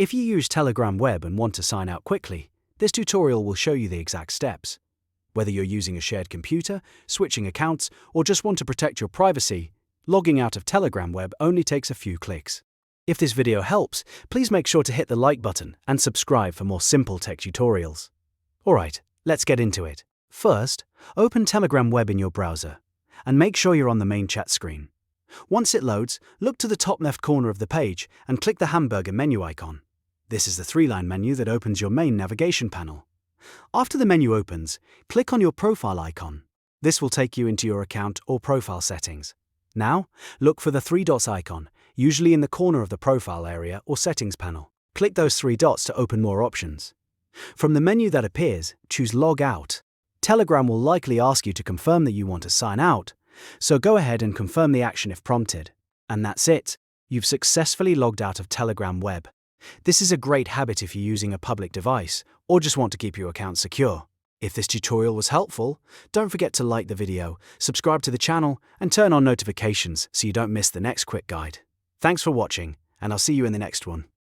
If you use Telegram Web and want to sign out quickly, this tutorial will show you the exact steps. Whether you're using a shared computer, switching accounts, or just want to protect your privacy, logging out of Telegram Web only takes a few clicks. If this video helps, please make sure to hit the like button and subscribe for more simple tech tutorials. Alright, let's get into it. First, open Telegram Web in your browser, and make sure you're on the main chat screen. Once it loads, look to the top left corner of the page and click the Hamburger menu icon. This is the three-line menu that opens your main navigation panel. After the menu opens, click on your profile icon. This will take you into your account or profile settings. Now, look for the three dots icon, usually in the corner of the profile area or settings panel. Click those three dots to open more options. From the menu that appears, choose Log Out. Telegram will likely ask you to confirm that you want to sign out, so go ahead and confirm the action if prompted. And that's it. You've successfully logged out of Telegram Web. This is a great habit if you're using a public device or just want to keep your account secure. If this tutorial was helpful, don't forget to like the video, subscribe to the channel, and turn on notifications so you don't miss the next quick guide. Thanks for watching, and I'll see you in the next one.